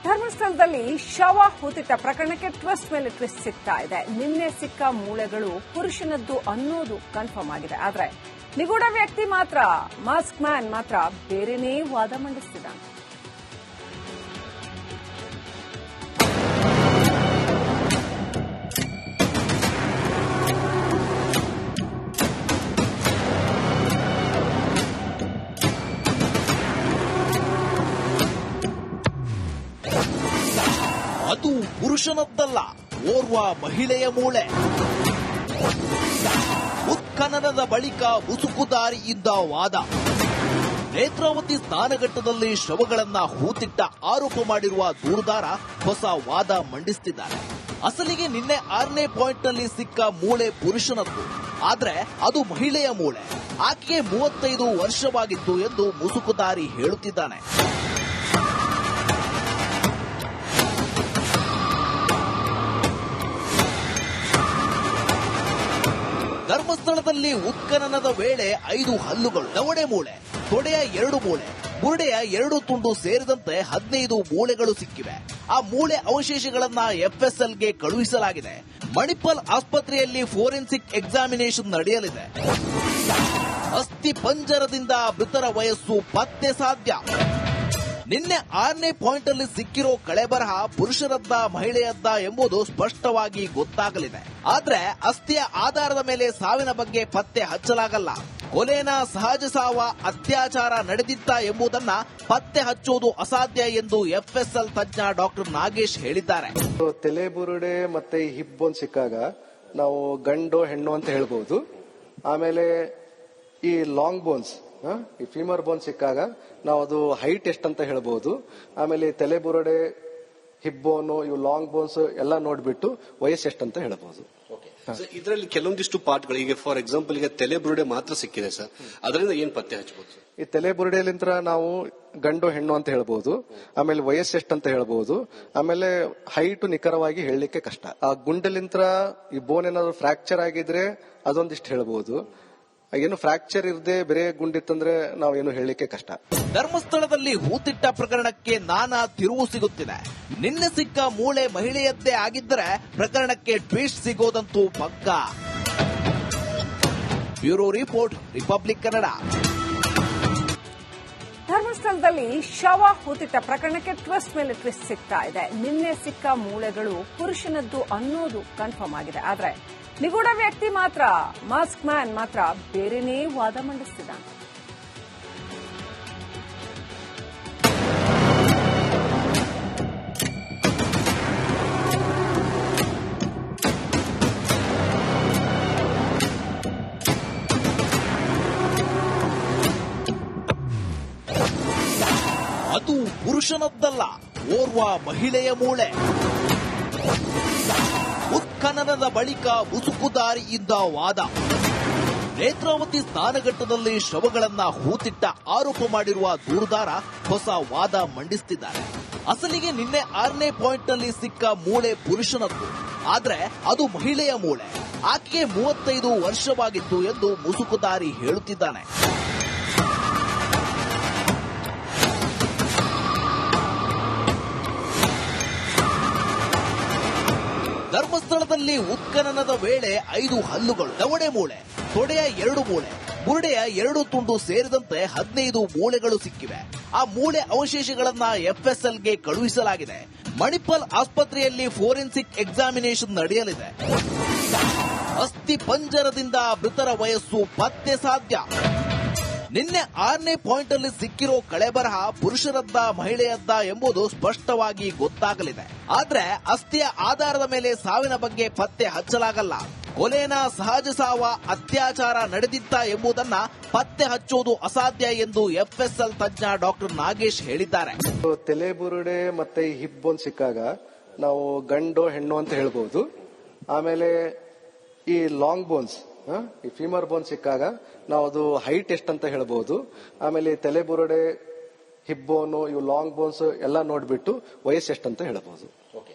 ಧರ್ಮಸ್ಥಳದಲ್ಲಿ ಶವ ಹೂತಿಟ್ಟ ಪ್ರಕರಣಕ್ಕೆ ಟ್ವಿಸ್ಟ್ ಮೇಲೆ ಟ್ವಿಸ್ಟ್ ಸಿಗ್ತಾ ಇದೆ. ನಿನ್ನೆ ಸಿಕ್ಕ ಮೂಳೆಗಳು ಪುರುಷನದ್ದು ಅನ್ನೋದು ಕನ್ಫರ್ಮ್ ಆಗಿದೆ. ಆದರೆ ನಿಗೂಢ ವ್ಯಕ್ತಿ ಮಾತ್ರ, ಮಾಸ್ಕ್ ಮ್ಯಾನ್ ಮಾತ್ರ ಬೇರೆನೇ ವಾದ ಮಂಡಿಸಿದ್ದಾನೆ. ಅದು ಪುರುಷನದ್ದಲ್ಲ, ಓರ್ವ ಮಹಿಳೆಯ ಮೂಳೆ. ಉತ್ಖನನದ ಬಳಿಕ ಮುಸುಕುದಾರಿಯಿಂದ ವಾದ. ನೇತ್ರಾವತಿ ಸ್ನಾನಘಟ್ಟದಲ್ಲಿ ಶವಗಳನ್ನ ಹೂತಿಟ್ಟ ಆರೋಪ ಮಾಡಿರುವ ದೂರುದಾರ ಹೊಸ ವಾದ ಮಂಡಿಸುತ್ತಿದ್ದಾರೆ. ಅಸಲಿಗೆ ನಿನ್ನೆ 6ನೇ ಪಾಯಿಂಟ್ನಲ್ಲಿ ಸಿಕ್ಕ ಮೂಳೆ ಪುರುಷನದ್ದು, ಆದ್ರೆ ಅದು ಮಹಿಳೆಯ ಮೂಳೆ. ಆಕೆಗೆ 35 ವರ್ಷವಾಗಿತ್ತು ಎಂದು ಮುಸುಕುದಾರಿ ಹೇಳುತ್ತಿದ್ದಾನೆ. ಧರ್ಮಸ್ಥಳದಲ್ಲಿ ಉತ್ಖನನದ ವೇಳೆ 5 ಹಲ್ಲುಗಳು, ದವಡೆ ಮೂಳೆ, ತೊಡೆಯ 2 ಮೂಳೆ, ಬುರುಡೆಯ 2 ತುಂಡು ಸೇರಿದಂತೆ 15 ಮೂಳೆಗಳು ಸಿಕ್ಕಿವೆ. ಆ ಮೂಳೆ ಅವಶೇಷಗಳನ್ನ ಎಫ್ಎಸ್ಎಲ್ಗೆ ಕಳುಹಿಸಲಾಗಿದೆ. ಮಣಿಪಾಲ್ ಆಸ್ಪತ್ರೆಯಲ್ಲಿ ಫೋರೆನ್ಸಿಕ್ ಎಕ್ಸಾಮಿನೇಷನ್ ನಡೆಯಲಿದೆ. ಅಸ್ಥಿ ಪಂಜರದಿಂದ ಮೃತರ ವಯಸ್ಸು ಪತ್ತೆ ಸಾಧ್ಯ. ನಿನ್ನೆ 6ನೇ ಪಾಯಿಂಟ್ ಅಲ್ಲಿ ಸಿಕ್ಕಿರೋ ಕಳೆಬರಹ ಪುರುಷರದ್ದ ಮಹಿಳೆಯದ್ದ ಎಂಬುದು ಸ್ಪಷ್ಟವಾಗಿ ಗೊತ್ತಾಗಲಿದೆ. ಆದ್ರೆ ಅಸ್ಥಿಯ ಆಧಾರದ ಮೇಲೆ ಸಾವಿನ ಬಗ್ಗೆ ಪತ್ತೆ ಹಚ್ಚಲಾಗಲ್ಲ. ಕೊಲೆನ ಸಹಜ ಸಾವ, ಅತ್ಯಾಚಾರ ನಡೆದಿತ್ತ ಎಂಬುದನ್ನ ಪತ್ತೆ ಹಚ್ಚೋದು ಅಸಾಧ್ಯ ಎಂದು ಎಫ್ಎಸ್ಎಲ್ ತಜ್ಞ ಡಾಕ್ಟರ್ ನಾಗೇಶ್ ಹೇಳಿದ್ದಾರೆ. ತಲೆಬುರುಡೆ ಮತ್ತೆ ಹಿಪ್ ಬೋನ್ ಸಿಕ್ಕಾಗ ನಾವು ಗಂಡು ಹೆಣ್ಣು ಅಂತ ಹೇಳ್ಬಹುದು. ಆಮೇಲೆ ಈ ಲಾಂಗ್ ಬೋನ್ಸ್, ಈ ಫೀಮರ್ ಬೋನ್ ಸಿಕ್ಕಾಗ ನಾವು ಅದು ಹೈಟ್ ಎಷ್ಟಂತ ಹೇಳ್ಬಹುದು. ಆಮೇಲೆ ತಲೆಬುರುಡೆ, ಹಿಪ್ ಬೋನು, ಇವು ಲಾಂಗ್ ಬೋನ್ಸ್ ಎಲ್ಲ ನೋಡ್ಬಿಟ್ಟು ವಯಸ್ಸು ಎಷ್ಟಂತ ಹೇಳ್ಬಹುದು. ಇದರಲ್ಲಿ ಕೆಲವೊಂದಿಷ್ಟು ಪಾರ್ಟ್ಗಳು, ಈಗ ಫಾರ್ ಎಕ್ಸಾಂಪಲ್ ಈಗ ತಲೆಬುರುಡೆ ಮಾತ್ರ ಸಿಕ್ಕಿದೆ ಸರ್, ಅದರಿಂದ ಏನ್ ಪತ್ತೆ ಹಚ್ಚಬಹುದು? ಈ ತಲೆಬುರುಡೆಲಿಂತ್ರ ನಾವು ಗಂಡು ಹೆಣ್ಣು ಅಂತ ಹೇಳ್ಬಹುದು. ಆಮೇಲೆ ವಯಸ್ಸು ಎಷ್ಟಂತ ಹೇಳ್ಬಹುದು. ಆಮೇಲೆ ಹೈಟ್ ನಿಖರವಾಗಿ ಹೇಳಲಿಕ್ಕೆ ಕಷ್ಟ. ಆ ಗುಂಡಲಿಂತ್ರ ಈ ಬೋನ್ ಏನಾದ್ರು ಫ್ರಾಕ್ಚರ್ ಆಗಿದ್ರೆ ಅದೊಂದಿಷ್ಟು ಹೇಳ್ಬಹುದು. ಏನು ಫ್ರಾಕ್ಚರ್ ಇರದೆ ಬೇರೆ ಗುಂಡಿತ್ತಂದ್ರೆ ನಾವೇನು ಹೇಳಲಿಕ್ಕೆ ಕಷ್ಟ. ಧರ್ಮಸ್ಥಳದಲ್ಲಿ ಹೂತಿಟ್ಟ ಪ್ರಕರಣಕ್ಕೆ ನಾನಾ ತಿರುವು ಸಿಗುತ್ತಿದೆ. ನಿನ್ನೆ ಸಿಕ್ಕ ಮೂಳೆ ಮಹಿಳೆಯದ್ದೇ ಆಗಿದ್ದರೆ ಪ್ರಕರಣಕ್ಕೆ ಟ್ವಿಸ್ಟ್ ಸಿಗೋದಂತೂ ಪಕ್ಕಾ. Bureau report, republic Kannada. ಧರ್ಮಸ್ಥಳದಲ್ಲಿ ಶವ ಹೂತಿಟ್ಟ ಪ್ರಕರಣಕ್ಕೆ ಟ್ವಿಸ್ಟ್ ಮೇಲೆ ಟ್ವಿಸ್ಟ್ ಸಿಗ್ತಾ ಇದೆ. ನಿನ್ನೆ ಸಿಕ್ಕ ಮೂಳೆಗಳು ಪುರುಷನದ್ದು ಅನ್ನೋದು ಕನ್ಫರ್ಮ್ ಆಗಿದೆ. ಆದರೆ ನಿಗೂಢ ವ್ಯಕ್ತಿ ಮಾತ್ರ, ಮಾಸ್ಕ್ ಮ್ಯಾನ್ ಮಾತ್ರ ಬೇರೆನೇ ವಾದ ಮಂಡಿಸಿದ್ದಾನೆ. ಅದು ಪುರುಷನದ್ದಲ್ಲ, ಓರ್ವ ಮಹಿಳೆಯ ಮೂಳೆ. ಉತ್ಖನನದ ಬಳಿಕ ಮುಸುಕುದಾರಿಯಿಂದ ವಾದ. ನೇತ್ರಾವತಿ ಸ್ನಾನಘಟ್ಟದಲ್ಲಿ ಶವಗಳನ್ನ ಹೂತಿಟ್ಟ ಆರೋಪ ಮಾಡಿರುವ ದೂರುದಾರ ಹೊಸ ವಾದ ಮಂಡಿಸುತ್ತಿದ್ದಾರೆ. ಅಸಲಿಗೆ ನಿನ್ನೆ 6ನೇ ಪಾಯಿಂಟ್ನಲ್ಲಿ ಸಿಕ್ಕ ಮೂಳೆ ಪುರುಷನದ್ದು, ಆದ್ರೆ ಅದು ಮಹಿಳೆಯ ಮೂಳೆ. ಆಕೆಗೆ 35 ವರ್ಷವಾಗಿತ್ತು ಎಂದು ಮುಸುಕುದಾರಿ ಹೇಳುತ್ತಿದ್ದಾನೆ. ಧರ್ಮಸ್ಥಳದಲ್ಲಿ ಉತ್ಖನನದ ವೇಳೆ 5 ಹಲ್ಲುಗಳು, ದವಡೆ ಮೂಳೆ, ತೊಡೆಯ 2 ಮೂಳೆ, ಬುರುಡೆಯ 2 ತುಂಡು ಸೇರಿದಂತೆ 15 ಮೂಳೆಗಳು ಸಿಕ್ಕಿವೆ. ಆ ಮೂಳೆ ಅವಶೇಷಗಳನ್ನ ಎಫ್ಎಸ್ಎಲ್ಗೆ ಕಳುಹಿಸಲಾಗಿದೆ. ಮಣಿಪಾಲ್ ಆಸ್ಪತ್ರೆಯಲ್ಲಿ ಫೋರೆನ್ಸಿಕ್ ಎಕ್ಸಾಮಿನೇಷನ್ ನಡೆಯಲಿದೆ. ಅಸ್ಥಿ ಪಂಜರದಿಂದ ಮೃತರ ವಯಸ್ಸು ಪತ್ತೆ ಸಾಧ್ಯ. ನಿನ್ನೆ 6ನೇ ಪಾಯಿಂಟ್ ಅಲ್ಲಿ ಸಿಕ್ಕಿರೋ ಕಳೆಬರಹ ಪುರುಷರದ್ದ ಮಹಿಳೆಯದ್ದ ಎಂಬುದು ಸ್ಪಷ್ಟವಾಗಿ ಗೊತ್ತಾಗಲಿದೆ. ಆದ್ರೆ ಅಸ್ಥಿಯ ಆಧಾರದ ಮೇಲೆ ಸಾವಿನ ಬಗ್ಗೆ ಪತ್ತೆ ಹಚ್ಚಲಾಗಲ್ಲ. ಕೊಲೆನ ಸಹಜ ಸಾವ, ಅತ್ಯಾಚಾರ ನಡೆದಿತ್ತ ಎಂಬುದನ್ನ ಪತ್ತೆ ಹಚ್ಚೋದು ಅಸಾಧ್ಯ ಎಂದು ಎಫ್ಎಸ್ಎಲ್ ತಜ್ಞ ಡಾಕ್ಟರ್ ನಾಗೇಶ್ ಹೇಳಿದ್ದಾರೆ. ತಲೆಬುರುಡೆ ಮತ್ತೆ ಹಿಪ್ ಬೋನ್ ಸಿಕ್ಕಾಗ ನಾವು ಗಂಡು ಹೆಣ್ಣು ಅಂತ ಹೇಳ್ಬಹುದು. ಆಮೇಲೆ ಈ ಲಾಂಗ್ ಬೋನ್ಸ್, ಈ ಫೀಮರ್ ಬೋನ್ ಸಿಕ್ಕಾಗ ನಾವು ಅದು ಹೈಟ್ ಎಷ್ಟಂತ ಹೇಳ್ಬಹುದು. ಆಮೇಲೆ ತಲೆಬುರುಡೆ, ಹಿಪ್ ಬೋನು, ಇವು ಲಾಂಗ್ ಬೋನ್ಸ್ ಎಲ್ಲ ನೋಡ್ಬಿಟ್ಟು ವಯಸ್ಸು ಎಷ್ಟಂತ ಹೇಳ್ಬಹುದು.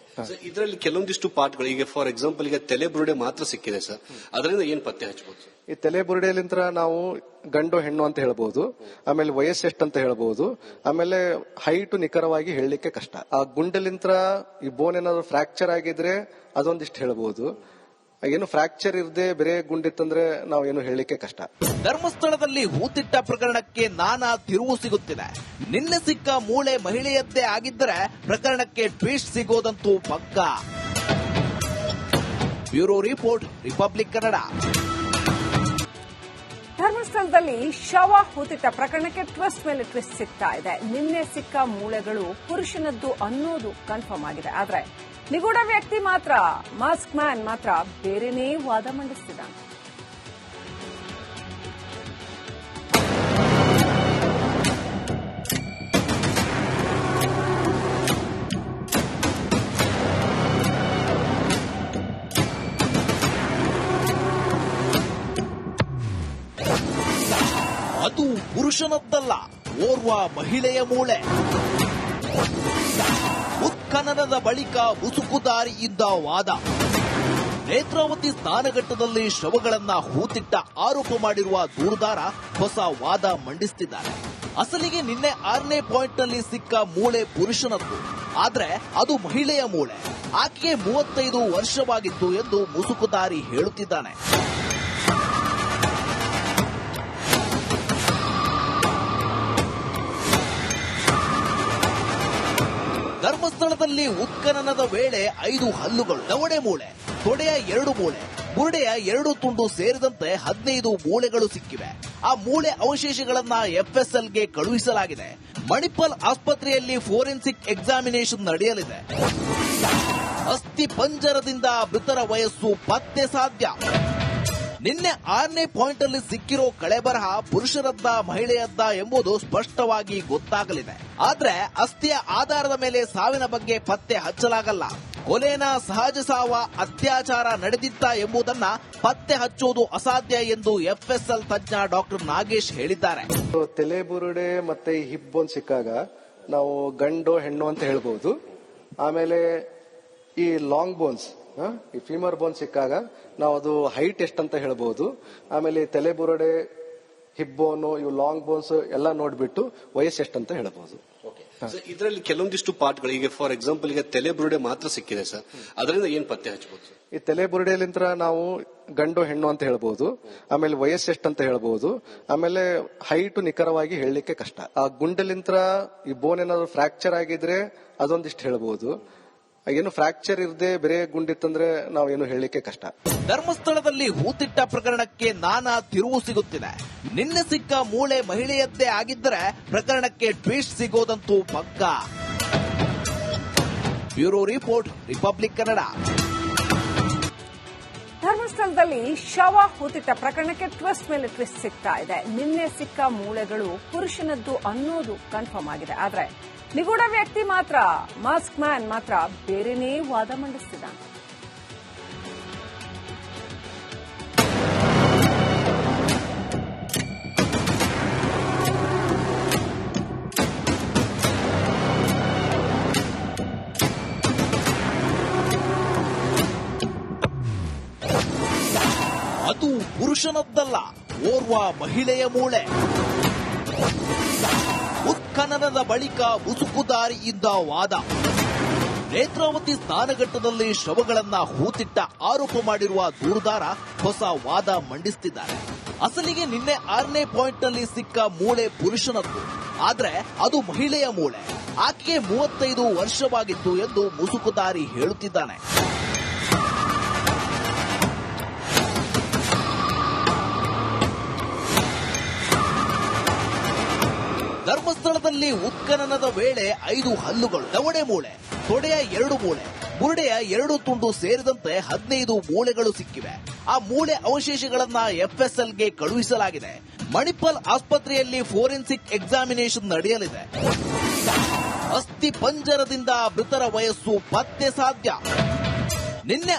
ಇದರಲ್ಲಿ ಕೆಲವೊಂದಿಷ್ಟು ಪಾರ್ಟ್ಗಳು ಈಗ ಫಾರ್ ಎಕ್ಸಾಂಪಲ್ ಈಗ ತಲೆಬುರುಡೆ ಮಾತ್ರ ಸಿಕ್ಕಿದೆ ಸರ್, ಅದರಿಂದ ಏನ್ ಪತ್ತೆ ಹಚ್ಚಬಹುದು? ಈ ತಲೆಬುರುಡೆಲಿಂತ್ರ ನಾವು ಗಂಡು ಹೆಣ್ಣು ಅಂತ ಹೇಳ್ಬಹುದು, ಆಮೇಲೆ ವಯಸ್ಸೆಷ್ಟು ಅಂತ ಹೇಳ್ಬಹುದು, ಆಮೇಲೆ ಹೈಟ್ ನಿಖರವಾಗಿ ಹೇಳಲಿಕ್ಕೆ ಕಷ್ಟ. ಆ ಗುಂಡಲಿಂತ್ರ ಈ ಬೋನ್ ಏನಾದ್ರು ಫ್ರಾಕ್ಚರ್ ಆಗಿದ್ರೆ ಅದೊಂದಿಷ್ಟು ಹೇಳ್ಬಹುದು. ಏನು ಫ್ರಾಕ್ಚರ್ ಇರದೆ ಬೇರೆ ಗುಂಡಿತ್ತಂದ್ರೆ ನಾವು ಏನು ಹೇಳಲಿಕ್ಕೆ ಕಷ್ಟ. ಧರ್ಮಸ್ಥಳದಲ್ಲಿ ಹೂತಿಟ್ಟ ಪ್ರಕರಣಕ್ಕೆ ನಾನಾ ತಿರುವು ಸಿಗುತ್ತಿದೆ. ನಿನ್ನೆ ಸಿಕ್ಕ ಮೂಳೆ ಮಹಿಳೆಯದ್ದೇ ಆಗಿದ್ದರೆ ಪ್ರಕರಣಕ್ಕೆ ಟ್ವಿಸ್ಟ್ ಸಿಗೋದಂತೂ ಪಕ್ಕಾ. Bureau report, republic Kannada. ಧರ್ಮಸ್ಥಳದಲ್ಲಿ ಶವ ಹೂತಿಟ್ಟ ಪ್ರಕರಣಕ್ಕೆ ಟ್ವಿಸ್ಟ್ ಮೇಲೆ ಟ್ವಿಸ್ಟ್ ಸಿಗ್ತಾ ಇದೆ. ನಿನ್ನೆ ಸಿಕ್ಕ ಮೂಳೆಗಳು ಪುರುಷನದ್ದು ಅನ್ನೋದು ಕನ್ಫರ್ಮ್ ಆಗಿದೆ. ಆದರೆ ನಿಗೂಢ ವ್ಯಕ್ತಿ ಮಾತ್ರ, ಮಾಸ್ಕ್ ಮ್ಯಾನ್ ಮಾತ್ರ ಬೇರೆನೇ ವಾದ ಮಂಡಿಸಿದ್ದಾನೆ. ಅದು ಪುರುಷನದ್ದಲ್ಲ, ಓರ್ವ ಮಹಿಳೆಯ ಮೂಳೆ. ಉತ್ಖನನದ ಬಳಿಕ ಮುಸುಕುದಾರಿಯಿಂದ ವಾದ. ನೇತ್ರಾವತಿ ಸ್ನಾನಘಟ್ಟದಲ್ಲಿ ಶವಗಳನ್ನ ಹೂತಿಟ್ಟ ಆರೋಪ ಮಾಡಿರುವ ದೂರುದಾರ ಹೊಸ ವಾದ ಮಂಡಿಸುತ್ತಿದ್ದಾರೆ. ಅಸಲಿಗೆ ನಿನ್ನೆ 6ನೇ ಪಾಯಿಂಟ್ನಲ್ಲಿ ಸಿಕ್ಕ ಮೂಳೆ ಪುರುಷನದ್ದು, ಆದ್ರೆ ಅದು ಮಹಿಳೆಯ ಮೂಳೆ. ಆಕೆಗೆ 35 ವರ್ಷವಾಗಿತ್ತು ಎಂದು ಮುಸುಕುದಾರಿ ಹೇಳುತ್ತಿದ್ದಾನೆ. ಧರ್ಮಸ್ಥಳದಲ್ಲಿ ಉತ್ಖನನದ ವೇಳೆ 5 ಹಲ್ಲುಗಳು, ದವಡೆ ಮೂಳೆ, ತೊಡೆಯ 2 ಮೂಳೆ, ಬುರುಡೆಯ 2 ತುಂಡು ಸೇರಿದಂತೆ 15 ಮೂಳೆಗಳು ಸಿಕ್ಕಿವೆ. ಆ ಮೂಳೆ ಅವಶೇಷಗಳನ್ನ ಎಫ್ಎಸ್ಎಲ್ಗೆ ಕಳುಹಿಸಲಾಗಿದೆ. ಮಣಿಪಾಲ್ ಆಸ್ಪತ್ರೆಯಲ್ಲಿ ಫೋರೆನ್ಸಿಕ್ ಎಕ್ಸಾಮಿನೇಷನ್ ನಡೆಯಲಿದೆ. ಅಸ್ಥಿ ಪಂಜರದಿಂದ ಮೃತರ ವಯಸ್ಸು ಪತ್ತೆ ಸಾಧ್ಯ. ನಿನ್ನೆ 6ನೇ ಪಾಯಿಂಟ್ ಅಲ್ಲಿ ಸಿಕ್ಕಿರೋ ಕಳೆಬರಹ ಪುರುಷರದ್ದ ಮಹಿಳೆಯದ್ದ ಎಂಬುದು ಸ್ಪಷ್ಟವಾಗಿ ಗೊತ್ತಾಗಲಿದೆ. ಆದ್ರೆ ಅಸ್ಥಿಯ ಆಧಾರದ ಮೇಲೆ ಸಾವಿನ ಬಗ್ಗೆ ಪತ್ತೆ ಹಚ್ಚಲಾಗಲ್ಲ. ಕೊಲೆನ ಸಹಜ ಸಾವ, ಅತ್ಯಾಚಾರ ನಡೆದಿತ್ತ ಎಂಬುದನ್ನ ಪತ್ತೆ ಹಚ್ಚುವುದು ಅಸಾಧ್ಯ ಎಂದು ಎಫ್ಎಸ್ಎಲ್ ತಜ್ಞ ಡಾಕ್ಟರ್ ನಾಗೇಶ್ ಹೇಳಿದ್ದಾರೆ. ತಲೆಬುರುಡೆ ಮತ್ತೆ ಹಿಪ್ ಬೋನ್ ಸಿಕ್ಕಾಗ ನಾವು ಗಂಡು ಹೆಣ್ಣು ಅಂತ ಹೇಳ್ಬಹುದು. ಆಮೇಲೆ ಈ ಲಾಂಗ್ ಬೋನ್ಸ್, ಈ ಫೀಮರ್ ಬೋನ್ ಸಿಕ್ಕಾಗ ನಾವು ಅದು ಹೈಟ್ ಎಷ್ಟಂತ ಹೇಳ್ಬಹುದು. ಆಮೇಲೆ ತಲೆಬುರುಡೆ, ಹಿಪ್ ಬೋನು, ಇವು ಲಾಂಗ್ ಬೋನ್ಸ್ ಎಲ್ಲ ನೋಡ್ಬಿಟ್ಟು ವಯಸ್ಸು ಎಷ್ಟಂತ ಹೇಳ್ಬಹುದು. ಇದರಲ್ಲಿ ಕೆಲವೊಂದಿಷ್ಟು ಪಾರ್ಟ್ಗಳು ಈಗ ಫಾರ್ ಎಕ್ಸಾಂಪಲ್ ಈಗ ತಲೆಬುರುಡೆ ಮಾತ್ರ ಸಿಕ್ಕಿದೆ ಸರ್, ಅದರಿಂದ ಏನ್ ಪತ್ತೆ ಹಚ್ಚಬಹುದು? ಈ ತಲೆಬುರುಡೆಲಿಂತ್ರ ನಾವು ಗಂಡು ಹೆಣ್ಣು ಅಂತ ಹೇಳ್ಬಹುದು, ಆಮೇಲೆ ವಯಸ್ಸು ಎಷ್ಟಂತ ಹೇಳ್ಬಹುದು, ಆಮೇಲೆ ಹೈಟ್ ನಿಖರವಾಗಿ ಹೇಳಲಿಕ್ಕೆ ಕಷ್ಟ. ಆ ಗುಂಡಲಿಂತ್ರ ಈ ಬೋನ್ ಏನಾದ್ರು ಫ್ರಾಕ್ಚರ್ ಆಗಿದ್ರೆ ಅದೊಂದಿಷ್ಟು ಹೇಳ್ಬಹುದು. ಏನು ಫ್ರಾಕ್ಚರ್ ಇರದೆ ಬೇರೆ ಗುಂಡಿತ್ತಂದ್ರೆ ನಾವು ಏನು ಹೇಳಲಿಕ್ಕೆ ಕಷ್ಟ. ಧರ್ಮಸ್ಥಳದಲ್ಲಿ ಹೂತಿಟ್ಟ ಪ್ರಕರಣಕ್ಕೆ ನಾನಾ ತಿರುವು ಸಿಗುತ್ತಿದೆ. ನಿನ್ನೆ ಸಿಕ್ಕ ಮೂಳೆ ಮಹಿಳೆಯದ್ದೇ ಆಗಿದ್ದರೆ ಪ್ರಕರಣಕ್ಕೆ ಟ್ವಿಸ್ಟ್ ಸಿಗೋದಂತೂ ಪಕ್ಕಾ. Bureau report, republic Kannada. ಧರ್ಮಸ್ಥಳದಲ್ಲಿ ಶವ ಹೂತಿಟ್ಟ ಪ್ರಕರಣಕ್ಕೆ ಟ್ವಿಸ್ಟ್ ಮೇಲೆ ಟ್ವಿಸ್ಟ್ ಸಿಗ್ತಾ ಇದೆ. ನಿನ್ನೆ ಸಿಕ್ಕ ಮೂಳೆಗಳು ಪುರುಷನದ್ದು ಅನ್ನೋದು ಕನ್ಫರ್ಮ್ ಆಗಿದೆ. ಆದರೆ ನಿಗೂಢ ವ್ಯಕ್ತಿ ಮಾತ್ರ, ಮಾಸ್ಕ್ ಮ್ಯಾನ್ ಮಾತ್ರ ಬೇರೆನೇ ವಾದ ಮಂಡಿಸಿದ್ದಾನೆ. ಅದು ಪುರುಷನದ್ದಲ್ಲ, ಓರ್ವ ಮಹಿಳೆಯ ಮೂಳೆ. ಉತ್ಖನನದ ಬಳಿಕ ಮುಸುಕುದಾರಿಯಿಂದ ವಾದ. ನೇತ್ರಾವತಿ ಸ್ನಾನಘಟ್ಟದಲ್ಲಿ ಶವಗಳನ್ನ ಹೂತಿಟ್ಟ ಆರೋಪ ಮಾಡಿರುವ ದೂರುದಾರ ಹೊಸ ವಾದ ಮಂಡಿಸುತ್ತಿದ್ದಾರೆ. ಅಸಲಿಗೆ ನಿನ್ನೆ 6ನೇ ಪಾಯಿಂಟ್ನಲ್ಲಿ ಸಿಕ್ಕ ಮೂಳೆ ಪುರುಷನದ್ದು, ಆದ್ರೆ ಅದು ಮಹಿಳೆಯ ಮೂಳೆ. ಆಕೆಗೆ 35 ವರ್ಷವಾಗಿತ್ತು ಎಂದು ಮುಸುಕುದಾರಿ ಹೇಳುತ್ತಿದ್ದಾನೆ. ಧರ್ಮಸ್ಥಳದಲ್ಲಿ ಉತ್ಖನನದ ವೇಳೆ 5 ಹಲ್ಲುಗಳು, ದವಡೆ ಮೂಳೆ, ತೊಡೆಯ 2 ಮೂಳೆ, ಬುರುಡೆಯ 2 ತುಂಡು ಸೇರಿದಂತೆ 15 ಮೂಳೆಗಳು ಸಿಕ್ಕಿವೆ. ಆ ಮೂಳೆ ಅವಶೇಷಗಳನ್ನ ಎಫ್ಎಸ್ಎಲ್ಗೆ ಕಳುಹಿಸಲಾಗಿದೆ. ಮಣಿಪಾಲ್ ಆಸ್ಪತ್ರೆಯಲ್ಲಿ ಫೋರೆನ್ಸಿಕ್ ಎಕ್ಸಾಮಿನೇಷನ್ ನಡೆಯಲಿದೆ. ಅಸ್ಥಿ ಪಂಜರದಿಂದ ಮೃತರ ವಯಸ್ಸು ಪತ್ತೆ ಸಾಧ್ಯ. ನಿನ್ನೆ